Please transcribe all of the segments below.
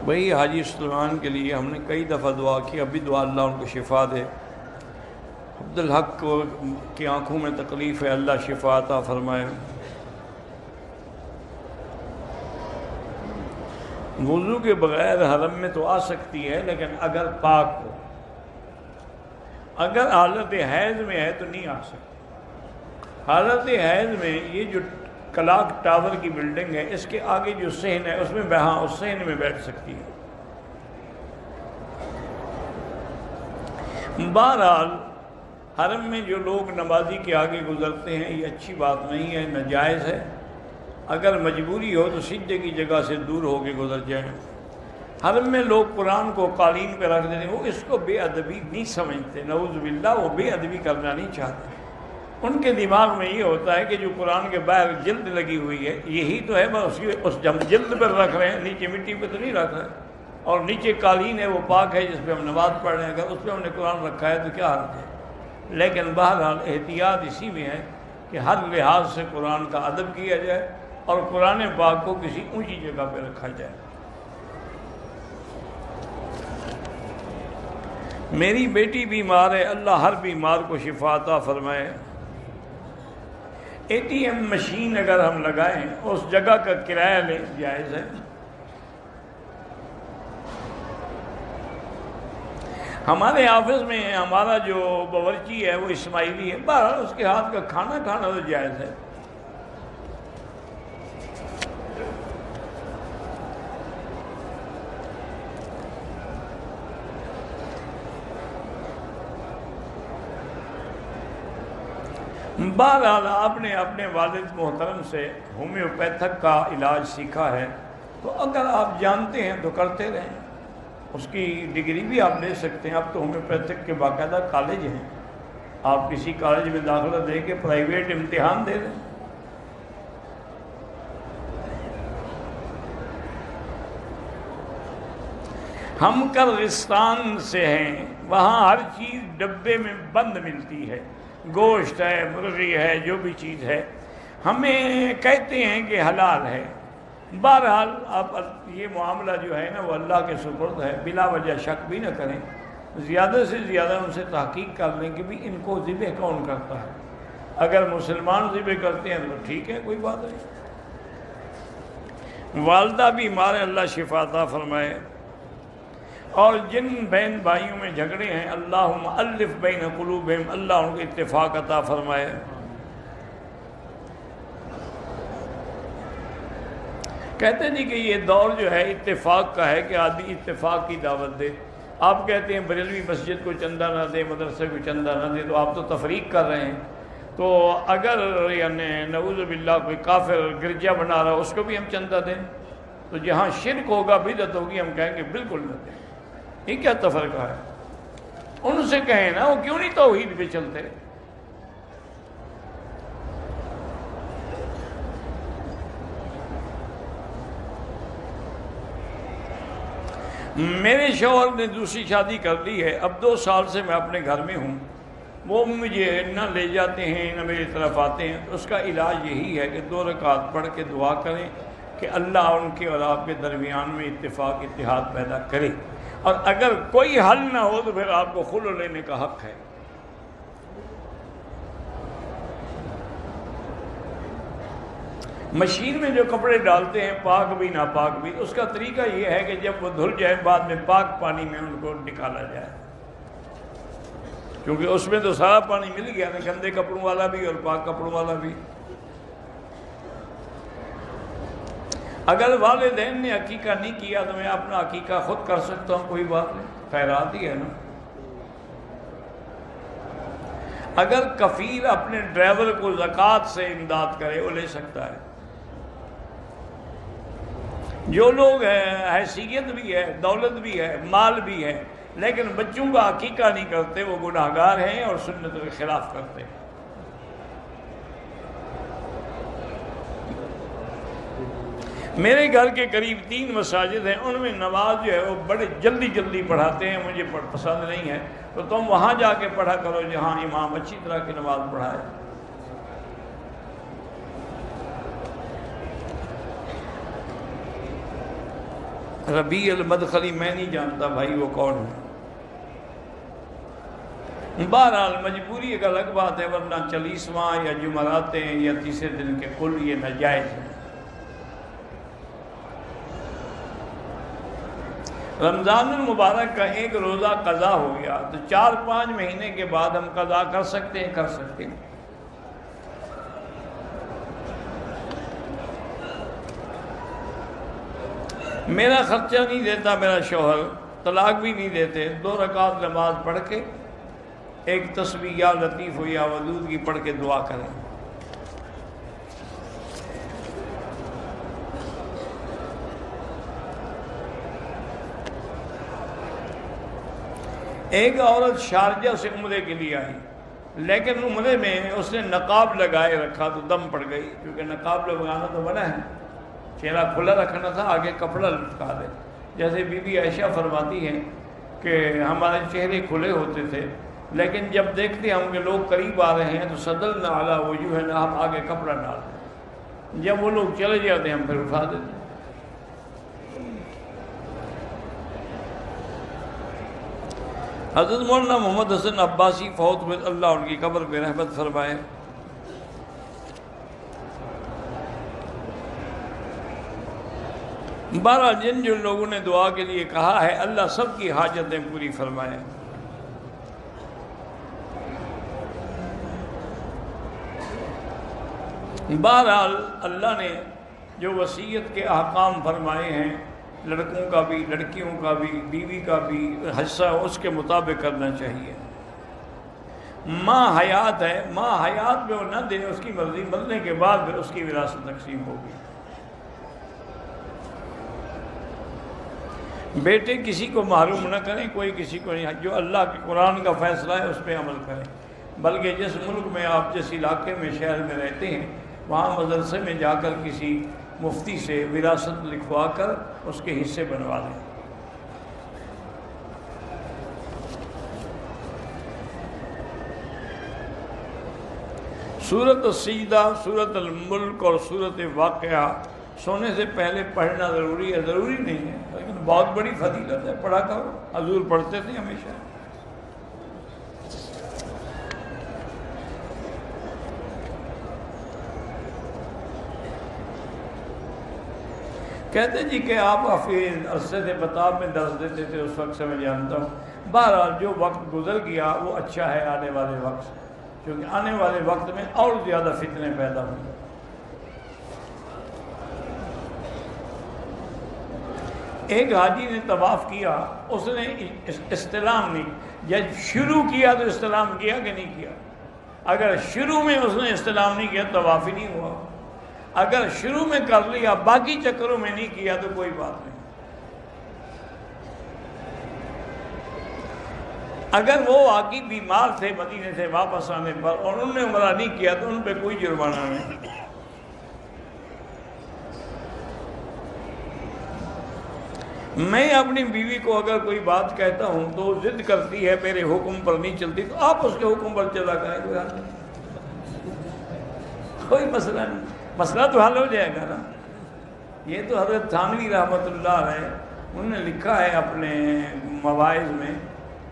بھئی حاجی سلیمان کے لیے ہم نے کئی دفعہ دعا کی، ابھی دعا اللہ ان کو شفا دے۔ عبدالحق کی آنکھوں میں تکلیف ہے، اللہ شفا عطا فرمائے۔ وضو کے بغیر حرم میں تو آ سکتی ہے، لیکن اگر پاک ہو، اگر حالت حیض میں ہے تو نہیں آ سکتی۔ حالت حیض میں یہ جو کلاک ٹاور کی بلڈنگ ہے، اس کے آگے جو صحن ہے اس میں اس صحن میں بیٹھ سکتی ہے۔ بہرحال حرم میں جو لوگ نمازی کے آگے گزرتے ہیں یہ اچھی بات نہیں ہے، ناجائز ہے۔ اگر مجبوری ہو تو سجدے کی جگہ سے دور ہو کے گزر جائیں۔ حرم میں لوگ قرآن کو قالین پہ رکھ دیتے ہیں، وہ اس کو بے ادبی نہیں سمجھتے، نعوذ باللہ، وہ بے ادبی کرنا نہیں چاہتے۔ ان کے دماغ میں یہ ہوتا ہے کہ جو قرآن کے باہر جلد لگی ہوئی ہے یہی تو ہے، بس اس جلد پر رکھ رہے ہیں، نیچے مٹی پہ تو نہیں رکھ رہے، اور نیچے قالین ہے وہ پاک ہے جس پہ ہم نماز پڑھ رہے ہیں، اگر اس پہ ہم نے قرآن رکھا ہے تو کیا حرج ہے؟ لیکن بہرحال احتیاط اسی میں ہے کہ ہر لحاظ سے قرآن کا ادب کیا جائے اور قرآن پاک کو کسی اونچی جگہ پہ رکھا جائے۔ میری بیٹی بیمار ہے، اللہ ہر بیمار کو شفا عطا فرمائے۔ ATM مشین اگر ہم لگائیں اس جگہ کا کرایہ لیں، جائز ہے۔ ہمارے آفس میں ہمارا جو باورچی ہے وہ اسماعیلی ہے، بہرحال اس کے ہاتھ کا کھانا کھانا تو جائز ہے۔ بہرحال آپ نے اپنے والد محترم سے ہومیوپیتھک کا علاج سیکھا ہے، تو اگر آپ جانتے ہیں تو کرتے رہیں، اس کی ڈگری بھی آپ لے سکتے ہیں۔ اب تو ہومیوپیتھک کے باقاعدہ کالج ہیں، آپ کسی کالج میں داخلہ دے کے پرائیویٹ امتحان دے دیں۔ ہم کرغستان سے ہیں، وہاں ہر چیز ڈبے میں بند ملتی ہے، گوشت ہے، مرغی ہے، جو بھی چیز ہے، ہمیں کہتے ہیں کہ حلال ہے۔ بہرحال آپ یہ معاملہ جو ہے نا وہ اللہ کے سپرد ہے، بلا وجہ شک بھی نہ کریں، زیادہ سے زیادہ ان سے تحقیق کر لیں کہ بھی ان کو ذبح کون کرتا ہے۔ اگر مسلمان ذبح کرتے ہیں تو ٹھیک ہے، کوئی بات نہیں۔ والدہ بیمار ہے، اللہ شفا عطا فرمائے۔ اور جن بہن بھائیوں میں جھگڑے ہیں، اللہم الف بین قلوبہم، اللہ ان کو اتفاق عطا فرمائے۔ کہتے ہیں جی کہ یہ دور جو ہے اتفاق کا ہے کہ آدمی اتفاق کی دعوت دے۔ آپ کہتے ہیں بریلوی مسجد کو چندہ نہ دے، مدرسے کو چندہ نہ دے، تو آپ تو تفریق کر رہے ہیں۔ تو اگر یعنی نعوذ باللہ کوئی کافر گرجا بنا رہا اس کو بھی ہم چندہ دیں، تو جہاں شرک ہوگا، بدعت ہوگی، ہم کہیں گے بالکل نہ دیں۔ یہ کیا تفرقہ ہے؟ ان سے کہیں نا، وہ کیوں نہیں توحید پہ چلتے؟ میرے شوہر نے دوسری شادی کر لی ہے، اب 2 سال سے میں اپنے گھر میں ہوں، وہ مجھے نہ لے جاتے ہیں نہ میری طرف آتے ہیں۔ تو اس کا علاج یہی ہے کہ 2 رکعت پڑھ کے دعا کریں کہ اللہ ان کے اور آپ کے درمیان میں اتفاق اتحاد پیدا کرے، اور اگر کوئی حل نہ ہو تو پھر آپ کو خلع لینے کا حق ہے۔ مشین میں جو کپڑے ڈالتے ہیں، پاک بھی ناپاک بھی، اس کا طریقہ یہ ہے کہ جب وہ دھل جائے بعد میں پاک پانی میں ان کو نکالا جائے، کیونکہ اس میں تو سارا پانی مل گیا نا، گندے کپڑوں والا بھی اور پاک کپڑوں والا بھی۔ اگر والدین نے عقیقہ نہیں کیا تو میں اپنا عقیقہ خود کر سکتا ہوں، کوئی بات نہیں، خیرات ہی ہے نا۔ اگر کفیل اپنے ڈرائیور کو زکوٰۃ سے امداد کرے، وہ لے سکتا ہے۔ جو لوگ حیثیت بھی ہے، دولت بھی ہے، مال بھی ہے، لیکن بچوں کا عقیقہ نہیں کرتے، وہ گناہگار ہیں اور سنت کے خلاف کرتے ہیں۔ میرے گھر کے قریب 3 مساجد ہیں، ان میں نماز جو ہے وہ بڑے جلدی پڑھاتے ہیں، مجھے پسند نہیں ہے، تو تم وہاں جا کے پڑھا کرو جہاں امام اچھی طرح کی نماز پڑھائے۔ ربیع المدخلی میں نہیں جانتا بھائی وہ کون ہے. بہرحال مجبوری ایک الگ بات ہے، ورنہ 40واں یا جمعراتیں یا تیسرے دن کے کل یہ ناجائز ہے. رمضان المبارک کا ایک روزہ قضا ہو گیا تو 4-5 مہینے کے بعد ہم قضا کر سکتے ہیں. میرا خرچہ نہیں دیتا میرا شوہر، طلاق بھی نہیں دیتے، 2 رکعت نماز پڑھ کے ایک تسبیح یا لطیف ہو یا ودود کی پڑھ کے دعا کریں. ایک عورت شارجہ سے عمرے کے لیے آئی، لیکن عمرے میں اس نے نقاب لگائے رکھا تو دم پڑ گئی، کیونکہ نقاب لگانا تو منع ہے، چہرہ کھلا رکھنا تھا، آگے کپڑا لٹکا دے. جیسے بی بی عائشہ فرماتی ہیں کہ ہمارے چہرے کھلے ہوتے تھے، لیکن جب دیکھتے ہم کہ لوگ قریب آ رہے ہیں تو صدلنا علی وجوہنا، ہم آگے کپڑا ڈال دیں، جب وہ لوگ چلے جاتے ہیں ہم پھر اٹھا دیتے ہیں. حضرت مولانا محمد حسن عباسی فوت ہوئے، اللہ ان کی قبر پہ رحمت فرمائے. بہرحال جن لوگوں نے دعا کے لیے کہا ہے اللہ سب کی حاجتیں پوری فرمائے. بہرحال اللہ نے جو وصیت کے احکام فرمائے ہیں، لڑکوں کا بھی، لڑکیوں کا بھی، بیوی کا بھی حصہ اس کے مطابق کرنا چاہیے. ماں حیات ہے، ماں حیات میں وہ نہ دے، اس کی مرضی، مرنے کے بعد پھر اس کی وراثت تقسیم ہوگی. بیٹے کسی کو محروم نہ کریں، کوئی کسی کو نہیں، جو اللہ کے قرآن کا فیصلہ ہے اس پہ عمل کریں. بلکہ جس ملک میں آپ جس علاقے میں شہر میں رہتے ہیں وہاں مدرسے میں جا کر کسی مفتی سے وراثت لکھوا کر اس کے حصے بنوا دیں. سورۃ السجدہ، سورۃ الملک اور سورۃ واقعہ سونے سے پہلے پڑھنا ضروری ہے؟ ضروری نہیں ہے، لیکن بہت بڑی فضیلت ہے، پڑھا کرو. حضور پڑھتے تھے ہمیشہ. کہتے جی کہ آپ حفیظ عرصے سے بتاب میں درس دیتے تھے، اس وقت سے میں جانتا ہوں. بہرحال جو وقت گزر گیا وہ اچھا ہے آنے والے وقت سے، کیونکہ آنے والے وقت میں اور زیادہ فتنے پیدا ہوں. ایک حاجی نے طواف کیا، اس نے استلام نہیں، جب شروع کیا تو استلام کیا کہ نہیں کیا؟ اگر شروع میں اس نے استلام نہیں کیا طواف ہی نہیں ہوا. اگر شروع میں کر لیا باقی چکروں میں نہیں کیا تو کوئی بات نہیں. اگر وہ واقعی بیمار تھے مدینے سے واپس آنے پر اور انہوں نے عمرہ نہیں کیا تو ان پہ کوئی جرمانہ نہیں. میں اپنی بیوی کو اگر کوئی بات کہتا ہوں تو وہ ضد کرتی ہے میرے حکم پر نہیں چلتی، تو آپ اس کے حکم پر چلا کریں، کوئی مسئلہ نہیں، مسئلہ تو حل ہو جائے گا نا. یہ تو حضرت تھانوی رحمۃ اللہ علیہ انہوں نے لکھا ہے اپنے مواعظ میں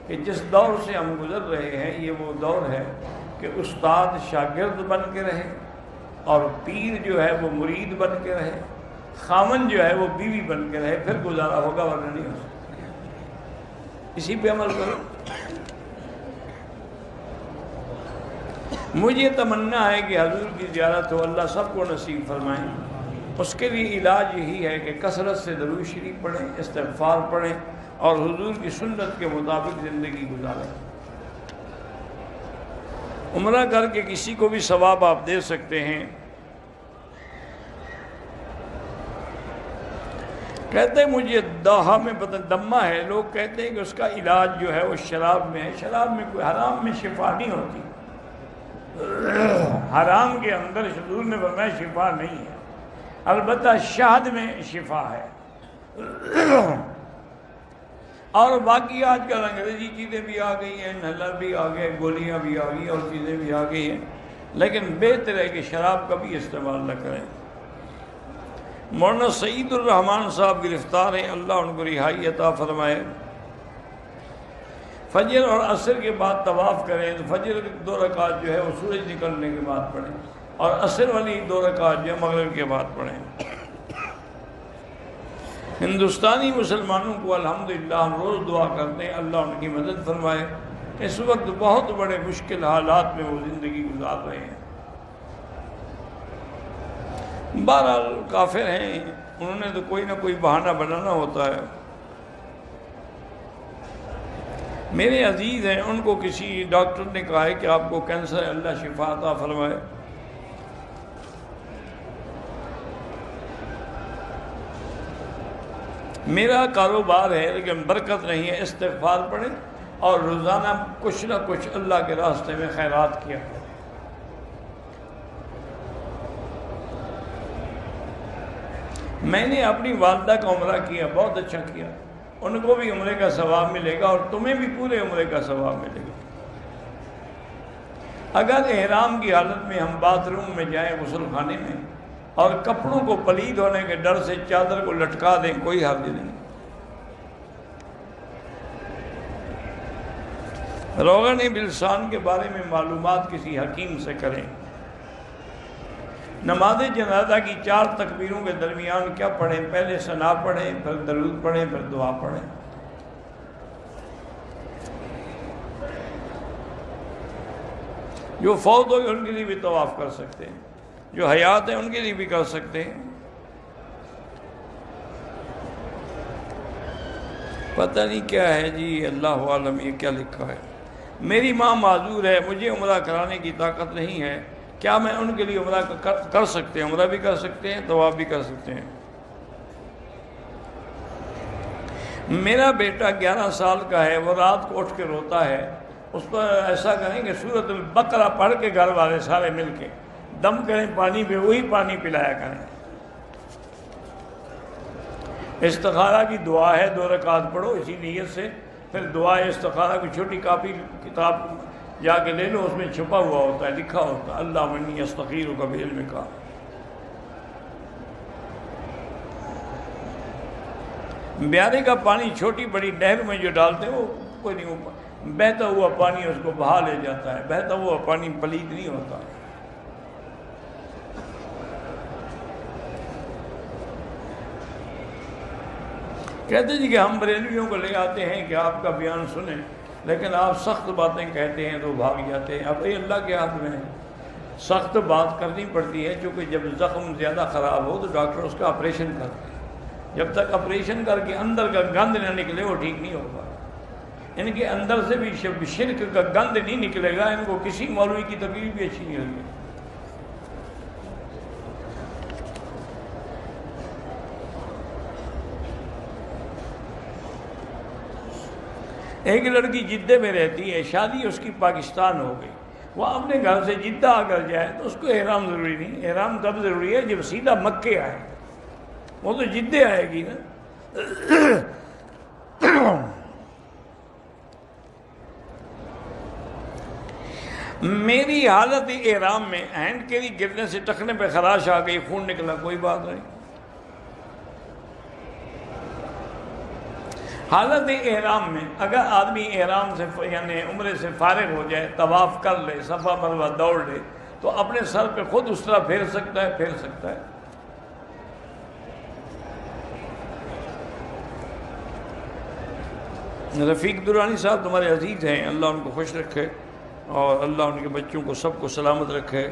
کہ جس دور سے ہم گزر رہے ہیں یہ وہ دور ہے کہ استاد شاگرد بن کے رہے اور پیر جو ہے وہ مرید بن کے رہے، خامن جو ہے وہ بیوی بن کے رہے، پھر گزارا ہوگا، ورنہ نہیں ہو سکتا. اسی پہ عمل کرو. مجھے تمنا ہے کہ حضور کی زیارت ہو، اللہ سب کو نصیب فرمائیں. اس کے لیے علاج یہی ہے کہ کثرت سے درود شریف پڑھیں، استغفار پڑھیں اور حضور کی سنت کے مطابق زندگی گزاریں. عمرہ کر کے کسی کو بھی ثواب آپ دے سکتے ہیں. کہتے ہیں مجھے دہا میں دمہ ہے، لوگ کہتے ہیں کہ اس کا علاج جو ہے وہ شراب میں ہے. شراب میں کوئی، حرام میں شفا نہیں ہوتی، حرام کے اندر حضور نے فرمایا شفا نہیں ہے، البتہ شہد میں شفا ہے. اور باقی آج کل انگریزی چیزیں بھی آ گئی ہیں، نہلر بھی آ گئے، گولیاں بھی آ گئی اور چیزیں بھی آ گئی ہیں، لیکن بہتر ہے کہ شراب کا بھی استعمال نہ کریں. مولانا سعید الرحمان صاحب گرفتار ہیں، اللہ ان کو رہائی عطا فرمائے۔ فجر اور عصر کے بعد طواف کریں تو فجر 2 رکعت جو ہے وہ سورج نکلنے کے بعد پڑھیں، اور عصر والی 2 رکعت جو ہے مغرب کے بعد پڑھیں۔ ہندوستانی مسلمانوں کو الحمدللہ ہم روز دعا کرتے ہیں اللہ ان کی مدد فرمائے۔ اس وقت بہت بڑے مشکل حالات میں وہ زندگی گزار رہے ہیں۔ بہرحال کافر ہیں، انہوں نے تو کوئی نہ کوئی بہانہ بنانا ہوتا ہے۔ میرے عزیز ہیں، ان کو کسی ڈاکٹر نے کہا ہے کہ آپ کو کینسر ہے، اللہ شفا عطا فرمائے۔ میرا کاروبار ہے لیکن برکت نہیں ہے، استغفار پڑھیں اور روزانہ کچھ نہ کچھ اللہ کے راستے میں خیرات کیا کریں۔ میں نے اپنی والدہ کا عمرہ کیا، بہت اچھا کیا، ان کو بھی عمرے کا ثواب ملے گا اور تمہیں بھی پورے عمرے کا ثواب ملے گا۔ اگر احرام کی حالت میں ہم باتھ روم میں جائیں غسل خانے میں اور کپڑوں کو پلید ہونے کے ڈر سے چادر کو لٹکا دیں، کوئی حرج نہیں۔ روغن بلسان کے بارے میں معلومات کسی حکیم سے کریں۔ نماز جنازہ کی 4 تکبیروں کے درمیان کیا پڑھیں؟ پہلے ثنا پڑھیں، پھر درود پڑھیں، پھر دعا پڑھیں۔ جو فوت ہو گئے ان کے لیے بھی طواف کر سکتے ہیں، جو حیات ہیں ان کے لیے بھی کر سکتے ہیں۔ پتہ نہیں کیا ہے جی، اللہ عالم یہ کیا لکھا ہے۔ میری ماں معذور ہے، مجھے عمرہ کرانے کی طاقت نہیں ہے، کیا میں ان کے لیے عمرہ کر سکتے ہیں؟ عمرہ بھی کر سکتے ہیں، طواف بھی کر سکتے ہیں۔ میرا بیٹا 11 سال کا ہے، وہ رات کو اٹھ کے روتا ہے، اس پر ایسا کریں کہ سورۃ البقرہ پڑھ کے گھر والے سارے مل کے دم کریں پانی پہ، وہی پانی پلایا کریں۔ استخارہ کی دعا ہے، 2 رکعت پڑھو اسی نیت سے، پھر دعا استخارہ کی چھوٹی کاپی کتاب جا کے لے لو، اس میں چھپا ہوا ہوتا ہے، لکھا ہوتا ہے اللہم انی استخیرک بعلمک۔ بیارے کا پانی چھوٹی بڑی نہر میں جو ڈالتے ہیں وہ کوئی نہیں، بہتا ہوا پانی اس کو بہا لے جاتا ہے، بہتا ہوا پانی پلید نہیں ہوتا۔ کہتے جی کہ ہم بریلویوں کو لے آتے ہیں کہ آپ کا بیان سنیں، لیکن آپ سخت باتیں کہتے ہیں تو بھاگ جاتے ہیں۔ اب یہ اللہ کے ہاتھ میں ہے، سخت بات کرنی پڑتی ہے، چونکہ جب زخم زیادہ خراب ہو تو ڈاکٹر اس کا آپریشن کرتے ہیں۔ جب تک آپریشن کر کے اندر کا گند نہ نکلے وہ ٹھیک نہیں ہوگا۔ ان کے اندر سے بھی شرک کا گند نہیں نکلے گا، ان کو کسی مولوی کی تقریر بھی اچھی نہیں لگے۔ ایک لڑکی جدہ میں رہتی ہے، شادی اس کی پاکستان ہو گئی، وہ اپنے گھر سے جدہ اگر جائے تو اس کو احرام ضروری نہیں، احرام تب ضروری ہے جب سیدھا مکے آئے، وہ تو جدہ آئے گی نا۔ میری حالت احرام میں ہینڈ کیری گرنے سے ٹخنے پہ خراش آ گئی، خون نکلا، کوئی بات نہیں۔ حالت احرام میں اگر آدمی احرام سے یعنی عمرے سے فارغ ہو جائے، طواف کر لے، صفا مروہ دوڑ لے، تو اپنے سر پہ خود اس طرح پھیر سکتا ہے، پھیر سکتا ہے۔ رفیق درانی صاحب تمہارے عزیز ہیں، اللہ ان کو خوش رکھے اور اللہ ان کے بچوں کو سب کو سلامت رکھے۔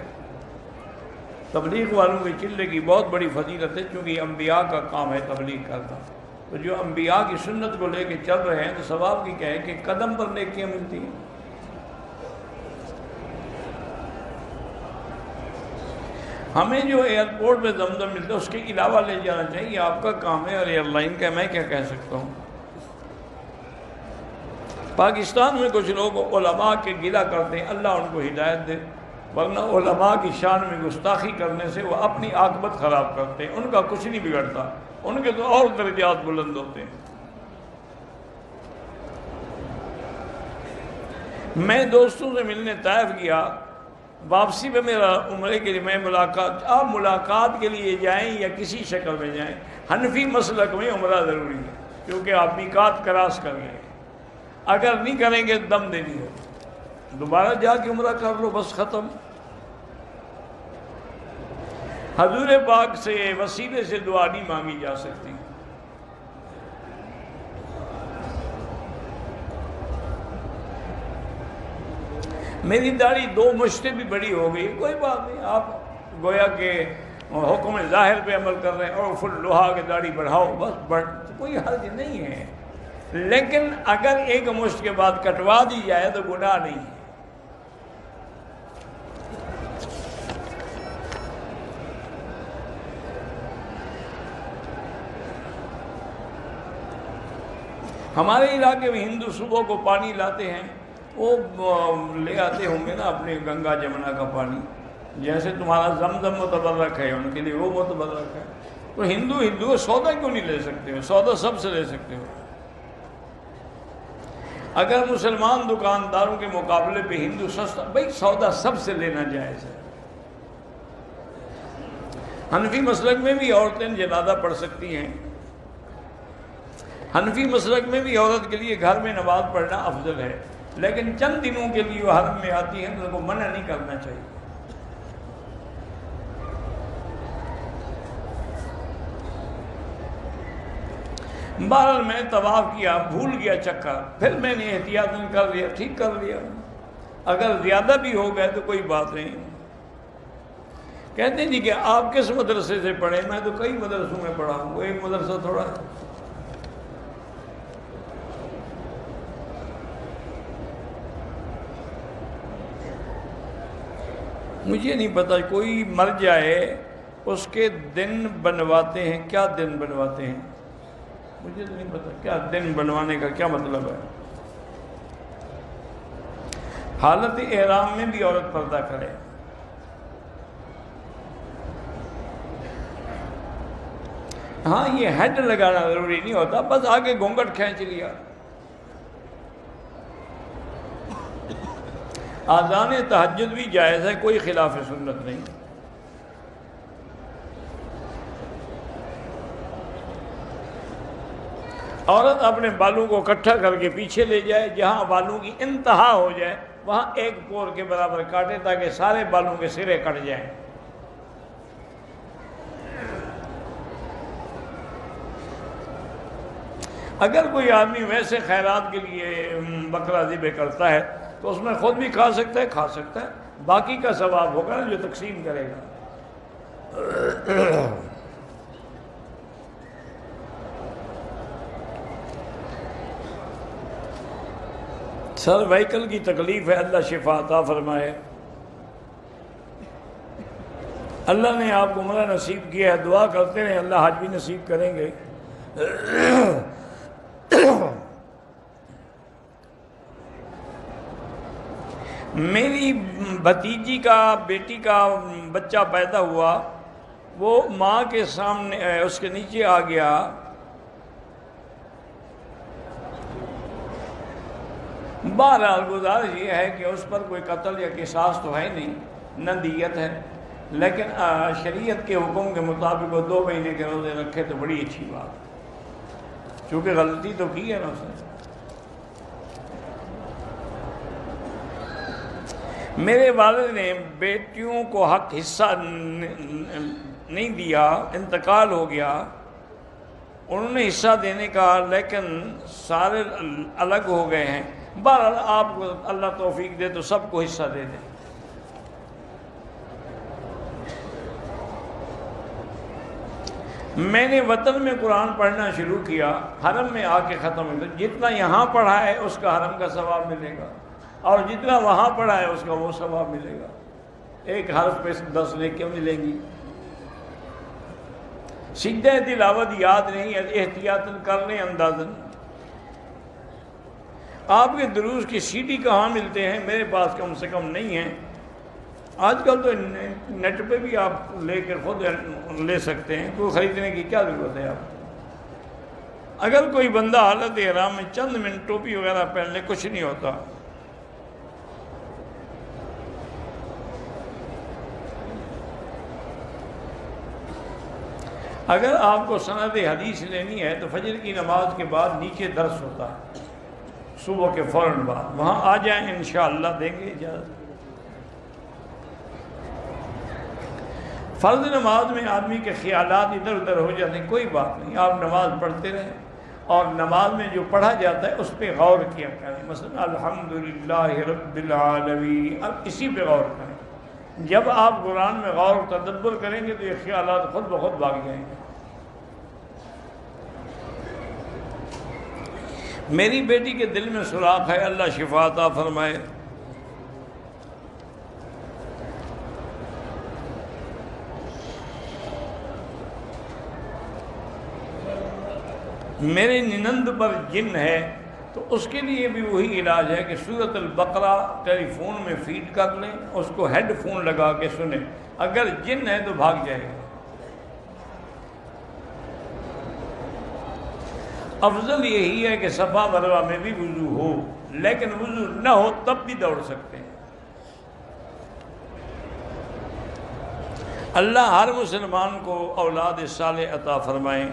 تبلیغ والوں کے چلے کی بہت بڑی فضیلت ہے، چونکہ یہ انبیاء کا کام ہے تبلیغ کرنا، تو جو انبیاء کی سنت کو لے کے چل رہے ہیں تو ثواب کی کیا ہے کہ قدم پر نیکیاں ملتی ہیں۔ ہمیں جو ایئرپورٹ پہ زمزم ملتا ہے اس کے علاوہ لے جانا چاہیے، آپ کا کام ہے اور ایئر لائن کا، میں کیا کہہ سکتا ہوں۔ پاکستان میں کچھ لوگ علماء کے گلہ کرتے ہیں، اللہ ان کو ہدایت دے، ورنہ علماء کی شان میں گستاخی کرنے سے وہ اپنی عاقبت خراب کرتے ہیں، ان کا کچھ نہیں بگڑتا، ان کے تو اور درجات بلند ہوتے ہیں۔ میں دوستوں سے ملنے طائف گیا واپسی میں میرا عمرے کے لیے میں ملاقات، آپ ملاقات کے لیے جائیں یا کسی شکل میں جائیں، حنفی مسلک میں عمرہ ضروری ہے، کیونکہ آپ میقات کراس کر گئے، اگر نہیں کریں گے دم دینی ہو، دوبارہ جا کے عمرہ کر لو، بس ختم۔ حضور پاک سے وسیلے سے دعا نہیں مانگی جا سکتی۔ میری داڑھی 2 مشتیں بھی بڑی ہو گئی، کوئی بات نہیں، آپ گویا کہ حکم ظاہر پہ عمل کر رہے ہیں، اور فل لوہا کے داڑھی بڑھاؤ، بس کوئی حرج نہیں ہے، لیکن اگر 1 مشت کے بعد کٹوا دی جائے تو گناہ نہیں ہے۔ ہمارے علاقے میں ہندو صبح کو پانی لاتے ہیں، وہ لے آتے ہوں گے نا اپنے گنگا جمنا کا پانی، جیسے تمہارا زمزم متبرک ہے ان کے لیے وہ متبرک ہے، تو ہندو سودا کیوں نہیں لے سکتے ہو؟ سودا سب سے لے سکتے ہو۔ اگر مسلمان دکانداروں کے مقابلے پہ ہندو سستا، بھائی سودا سب سے لینا جائز ہے۔ حنفی مسلک میں بھی عورتیں جنازہ پڑھ سکتی ہیں، حنفی مسلک میں بھی عورت کے لیے گھر میں نماز پڑھنا افضل ہے، لیکن چند دنوں کے لیے وہ حرم میں آتی ہیں تو ان کو منع نہیں کرنا چاہیے۔ بہرحال میں طواف کیا، بھول گیا چکر، پھر میں نے احتیاطاً کر لیا، ٹھیک کر لیا، اگر زیادہ بھی ہو گئے تو کوئی بات نہیں۔ کہتے ہیں جی کہ آپ کس مدرسے سے پڑھے؟ میں تو کئی مدرسوں میں پڑھا ہوں، وہ ایک مدرسہ تھوڑا ہے۔ مجھے نہیں پتا، کوئی مر جائے اس کے دن بنواتے ہیں، کیا دن بنواتے ہیں؟ مجھے تو نہیں پتا کیا دن بنوانے کا کیا مطلب ہے۔ حالت احرام میں بھی عورت پردہ کرے۔ ہاں یہ ہیڈ لگانا ضروری نہیں ہوتا، بس آگے گھونگھٹ کھینچ لیا۔ آذان تہجد بھی جائز ہے، کوئی خلاف سنت نہیں۔ عورت اپنے بالوں کو اکٹھا کر کے پیچھے لے جائے، جہاں بالوں کی انتہا ہو جائے وہاں 1 پور کے برابر کاٹے تاکہ سارے بالوں کے سرے کٹ جائیں۔ اگر کوئی آدمی ویسے خیرات کے لیے بکرا ذبح کرتا ہے تو اس میں خود بھی کھا سکتا ہے، باقی کا ثواب ہوگا نا جو تقسیم کرے گا۔ سروائیکل کی تکلیف ہے، اللہ شفا عطا فرمائے۔ اللہ نے آپ کو عمرہ نصیب کیا ہے، دعا کرتے رہیں اللہ حج بھی نصیب کریں گے۔ میری بھتیجی کا بیٹی کا بچہ پیدا ہوا، وہ ماں کے سامنے اس کے نیچے آ گیا، بہرحال گزارش یہ ہے کہ اس پر کوئی قتل یا قصاص تو ہے نہیں، نہ دیت ہے، لیکن شریعت کے حکم کے مطابق وہ 2 مہینے کے روزے رکھے تو بڑی اچھی بات، چونکہ غلطی تو کی ہے نا اس نے۔ میرے والد نے بیٹیوں کو حق حصہ نہیں دیا، انتقال ہو گیا، انہوں نے حصہ دینے کا، لیکن سارے الگ ہو گئے ہیں۔ بہرحال آپ کو اللہ توفیق دے تو سب کو حصہ دے دیں۔ میں نے وطن میں قرآن پڑھنا شروع کیا، حرم میں آ کے ختم ہو گیا، جتنا یہاں پڑھا ہے اس کا حرم کا ثواب ملے گا، اور جتنا وہاں پڑھا ہے اس کا وہ ثواب ملے گا، 1 حرف پہ 10 نیکیاں ملیں گی۔ سجدہ تلاوت یاد نہیں ہے، احتیاطاً کر لیں اندازاً۔ آپ کے دروس کی CD کہاں ملتے ہیں؟ میرے پاس کم سے کم نہیں ہیں، آج کل تو نیٹ پہ بھی آپ لے کر خود لے سکتے ہیں، کوئی خریدنے کی کیا ضرورت ہے آپ۔ اگر کوئی بندہ حالت احرام میں چند منٹ ٹوپی وغیرہ پہن لے، کچھ نہیں ہوتا۔ اگر آپ کو سند حدیث لینی ہے تو فجر کی نماز کے بعد نیچے درس ہوتا ہے، صبح کے فوراً بعد، وہاں آ جائیں انشاءاللہ دیں گے اجازت۔ فرض نماز میں آدمی کے خیالات ادھر ادھر ہو جاتے ہیں، کوئی بات نہیں، آپ نماز پڑھتے رہیں اور نماز میں جو پڑھا جاتا ہے اس پہ غور کیا کریں، مثلا الحمدللہ رب العالمین، اب اسی پہ غور کریں۔ جب آپ قرآن میں غور و تدبر کریں گے تو یہ خیالات خود بخود بھاگ جائیں گے۔ میری بیٹی کے دل میں سوراخ ہے، اللہ شفا عطا فرمائے۔ میرے ننند پر جن ہے تو اس کے لیے بھی وہی علاج ہے کہ سورۃ البقرہ ٹیلی فون میں فیڈ کر لیں، اس کو ہیڈ فون لگا کے سنیں، اگر جن ہے تو بھاگ جائے گا۔ افضل یہی ہے کہ صفا مروہ میں بھی وضو ہو، لیکن وضو نہ ہو تب بھی دوڑ سکتے ہیں۔ اللہ ہر مسلمان کو اولاد صالح عطا فرمائیں۔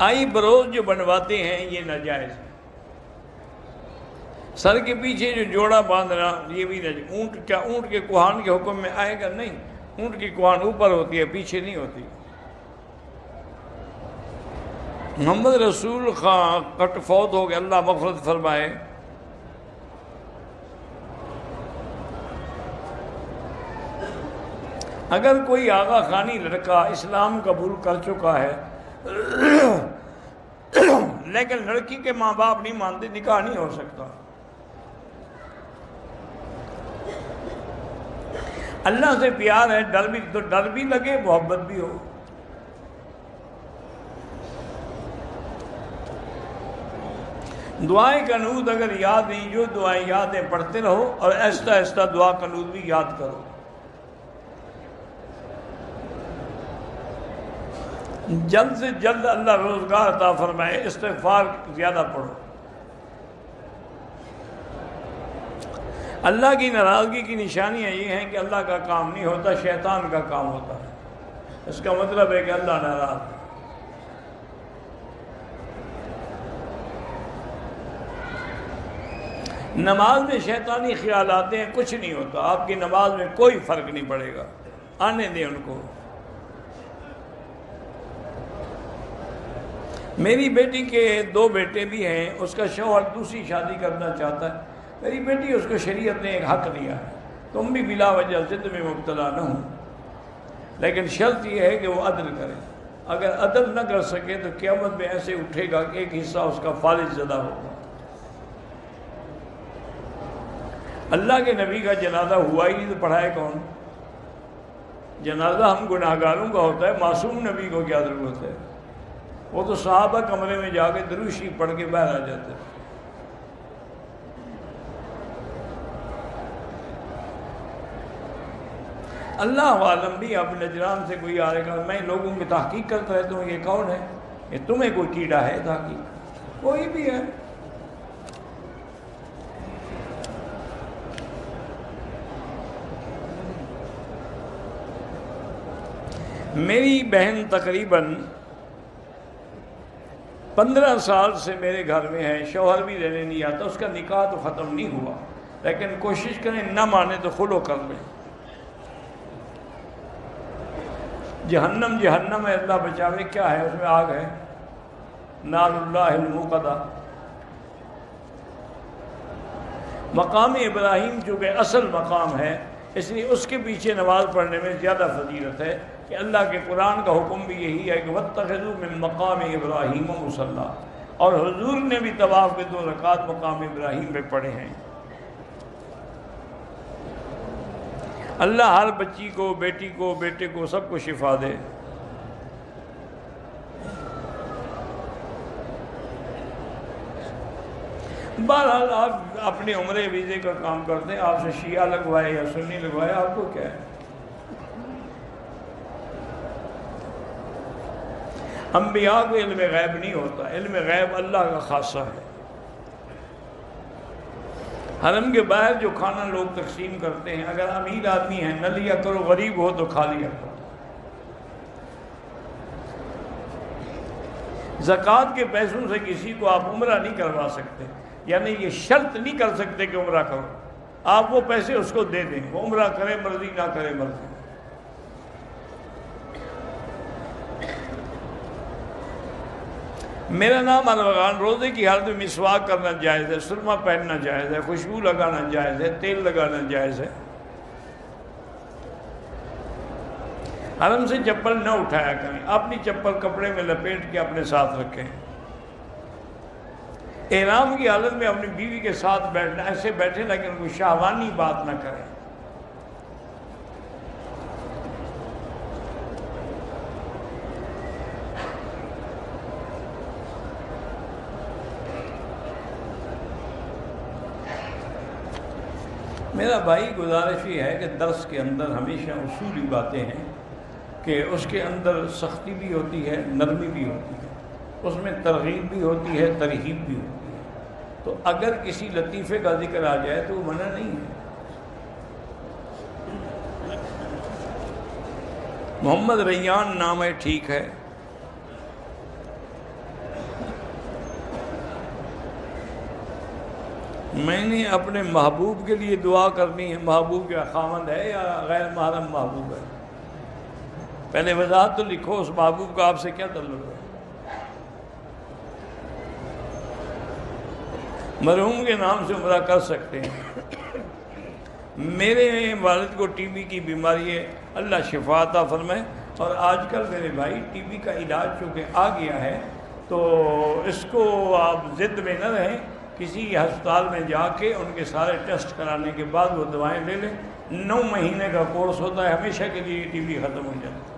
آئی بروز جو بنواتے ہیں یہ ناجائز ہے۔ سر کے پیچھے جو جوڑا باندھنا یہ بھی ناجائز۔ اونٹ کیا اونٹ کے کوہان کے حکم میں آئے گا؟ نہیں، اونٹ کی کوہان اوپر ہوتی ہے، پیچھے نہیں ہوتی۔ محمد رسول خان کٹ فوت ہو گئے، اللہ مغفرت فرمائے۔ اگر کوئی آغا خانی لڑکا اسلام قبول کر چکا ہے لیکن لڑکی کے ماں باپ نہیں مانتے، نکاح نہیں ہو سکتا۔ اللہ سے پیار ہے، ڈر بھی لگے، محبت بھی ہو۔ دعائیں قنوت اگر یاد نہیں، جو دعائیں یاد ہیں پڑھتے رہو اور آہستہ آہستہ دعا قنوت بھی یاد کرو۔ جلد سے جلد اللہ روزگار عطا فرمائے، استغفار زیادہ پڑھو۔ اللہ کی ناراضگی کی نشانیاں یہ ہیں کہ اللہ کا کام نہیں ہوتا، شیطان کا کام ہوتا ہے۔ اس کا مطلب ہے کہ اللہ ناراض ہے۔ نماز میں شیطانی خیال آتے ہیں، کچھ نہیں ہوتا، آپ کی نماز میں کوئی فرق نہیں پڑے گا، آنے دیں ان کو۔ میری بیٹی کے 2 بیٹے بھی ہیں، اس کا شوہر دوسری شادی کرنا چاہتا ہے، میری بیٹی اس کو شریعت نے ایک حق دیا ہے، تم بھی بلا وجہ ضد میں مبتلا نہ ہو، لیکن شرط یہ ہے کہ وہ عدل کرے۔ اگر عدل نہ کر سکے تو قیامت میں ایسے اٹھے گا کہ ایک حصہ اس کا فالج زدہ ہوگا۔ اللہ کے نبی کا جنازہ ہوا ہی نہیں تو پڑھائے کون؟ جنازہ ہم گناہگاروں کا ہوتا ہے، معصوم نبی کو کیا ضرورت ہے؟ وہ تو صحابہ کمرے میں جا کے درود شریف پڑھ کے باہر آ جاتے ہیں۔ اللہ عالم بھی اب نجران سے کوئی آ رہے گا، میں لوگوں کی تحقیق کرتا رہتا ہوں، یہ کون ہے؟ یہ تمہیں کوئی کیڑا ہے تحقیق؟ کوئی بھی ہے۔ میری بہن تقریباً 15 سال سے میرے گھر میں ہے، شوہر بھی رہنے نہیں آتا، اس کا نکاح تو ختم نہیں ہوا، لیکن کوشش کریں نہ مانے تو خلو کر لیں۔ جہنم ہے، اللہ بچاوے، کیا ہے اس میں؟ آگ ہے، نار اللہ الموقدہ۔ مقام ابراہیم چونکہ اصل مقام ہے، اس لیے اس کے پیچھے نماز پڑھنے میں زیادہ فضیلت ہے کہ اللہ کے قرآن کا حکم بھی یہی ہے کہ وَاتَّخِذُوا مِن مَقَامِ إِبْرَاهِيمَ مُصَلًّى، اور حضور نے بھی طواف کے 2 رکعت مقام ابراہیم میں پڑھے ہیں۔ اللہ ہر بچی کو، بیٹی کو، بیٹے کو، سب کو شفا دے۔ بہرحال آپ اپنے عمرے ویزے کا کام کرتے ہیں، آپ سے شیعہ لگوائے یا سنی لگوائے، آپ کو کیا ہے؟ انبیاء کو علم غیب نہیں ہوتا، علم غیب اللہ کا خاصہ ہے۔ حرم کے باہر جو کھانا لوگ تقسیم کرتے ہیں، اگر امیر آدمی ہیں نہ لیا کرو، غریب ہو تو کھا لیا کرو۔ زکوٰۃ کے پیسوں سے کسی کو آپ عمرہ نہیں کروا سکتے، یعنی یہ شرط نہیں کر سکتے کہ عمرہ کرو، آپ وہ پیسے اس کو دے دیں، وہ عمرہ کرے مرضی نہ کرے مرضی۔ میرا نام ارغان، روزے کی حالت میں مسواک کرنا جائز ہے، سرما پہننا جائز ہے، خوشبو لگانا جائز ہے، تیل لگانا جائز ہے۔ حرم سے چپل نہ اٹھایا کریں، اپنی چپل کپڑے میں لپیٹ کے اپنے ساتھ رکھیں۔ احرام کی حالت میں اپنی بیوی کے ساتھ بیٹھنا، ایسے بیٹھے لیکن کوئی شہوانی بات نہ کریں۔ میرا بھائی گزارش یہ ہے کہ درس کے اندر ہمیشہ اصولی باتیں ہیں کہ اس کے اندر سختی بھی ہوتی ہے، نرمی بھی ہوتی ہے، اس میں ترغیب بھی ہوتی ہے، ترہیب بھی ہوتی ہے، تو اگر کسی لطیفے کا ذکر آ جائے تو وہ منع نہیں ہے۔ محمد ریان نام ہے، ٹھیک ہے۔ میں نے اپنے محبوب کے لیے دعا کرنی ہے، محبوب کا خاوند ہے یا غیر محرم محبوب ہے؟ پہلے وضاحت تو لکھو، اس محبوب کا آپ سے کیا تعلق ہے؟ مرحوم کے نام سے عمرہ کر سکتے ہیں۔ میرے والد کو ٹی بی کی بیماری ہے، اللہ شفا عطا فرمائے، اور آج کل میرے بھائی ٹی بی کا علاج چونکہ آ گیا ہے تو اس کو آپ ضد میں نہ رہیں، کسی ہسپتال میں جا کے ان کے سارے ٹیسٹ کرانے کے بعد وہ دوائیں لے لیں، 9 مہینے کا کورس ہوتا ہے، ہمیشہ کے لیے ٹی بی ختم ہو جاتی ہے۔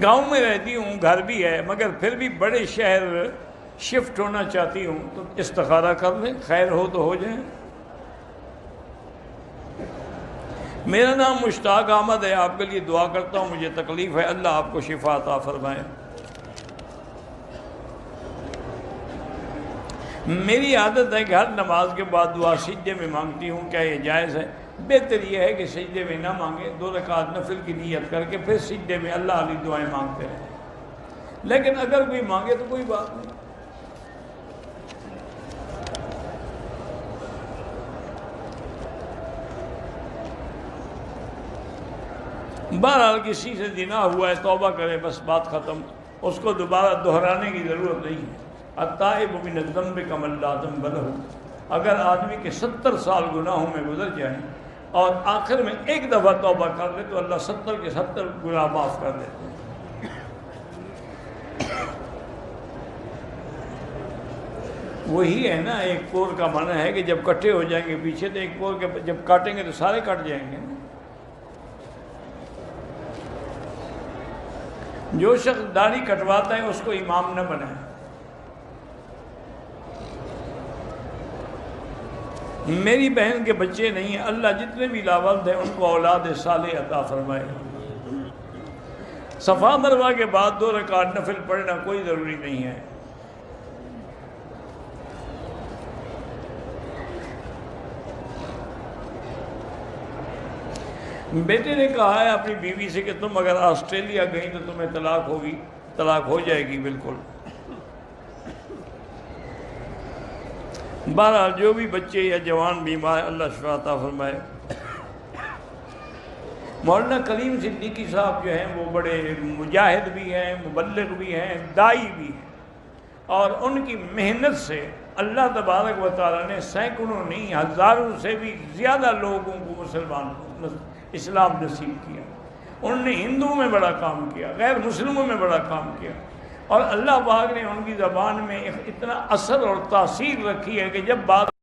گاؤں میں رہتی ہوں، گھر بھی ہے، مگر پھر بھی بڑے شہر شفٹ ہونا چاہتی ہوں، تو استخارہ کر لیں، خیر ہو تو ہو جائیں۔ میرا نام مشتاق احمد ہے، آپ کے لیے دعا کرتا ہوں، مجھے تکلیف ہے، اللہ آپ کو شفا عطا فرمائے۔ میری عادت ہے کہ ہر نماز کے بعد دعا سجدے میں مانگتی ہوں، کیا یہ جائز ہے؟ بہتر یہ ہے کہ سجدے میں نہ مانگے، 2 رکعت نفل کی نیت کر کے پھر سجدے میں اللہ علی دعائیں مانگتے رہیں، لیکن اگر کوئی مانگے تو کوئی بات نہیں۔ بہرحال کسی سے زنا ہوا ہے، توبہ کرے، بس بات ختم، اس کو دوبارہ دہرانے کی ضرورت نہیں ہے۔ التائب من الذنب کمن لا ذنب لہ، اگر آدمی کے 70 سال گناہوں میں گزر جائیں اور آخر میں ایک دفعہ توبہ کر لے تو اللہ 70 کے 70 گناہ معاف کر دیتے ہیں۔ وہی ہے نا، ایک پور کا معنی ہے کہ جب کٹھے ہو جائیں گے پیچھے، تو ایک پور کے جب کاٹیں گے تو سارے کٹ جائیں گے۔ جو شخص داڑھی کٹواتا ہے اس کو امام نہ بنائے۔ میری بہن کے بچے نہیں ہیں، اللہ جتنے بھی لاولد ہیں ان کو اولاد صالح عطا فرمائے۔ صفا مروہ کے بعد 2 رکعت نفل پڑھنا کوئی ضروری نہیں ہے۔ بیٹے نے کہا ہے اپنی بیوی سے کہ تم اگر آسٹریلیا گئی تو تمہیں طلاق ہوگی، طلاق ہو جائے گی بالکل۔ بہرحال جو بھی بچے یا جوان بیمار اللہ شفا عطا فرمائے۔ مولانا کلیم صدیقی صاحب جو ہیں وہ بڑے مجاہد بھی ہیں، مبلغ بھی ہیں، داعی بھی ہیں، اور ان کی محنت سے اللہ تبارک و تعالیٰ نے سینکڑوں نہیں ہزاروں سے بھی زیادہ لوگوں کو مسلمان اسلام نصیب کیا۔ انہوں نے ہندوؤں میں بڑا کام کیا، غیر مسلموں میں بڑا کام کیا، اور اللہ پاک نے ان کی زبان میں اتنا اثر اور تاثیر رکھی ہے کہ جب بات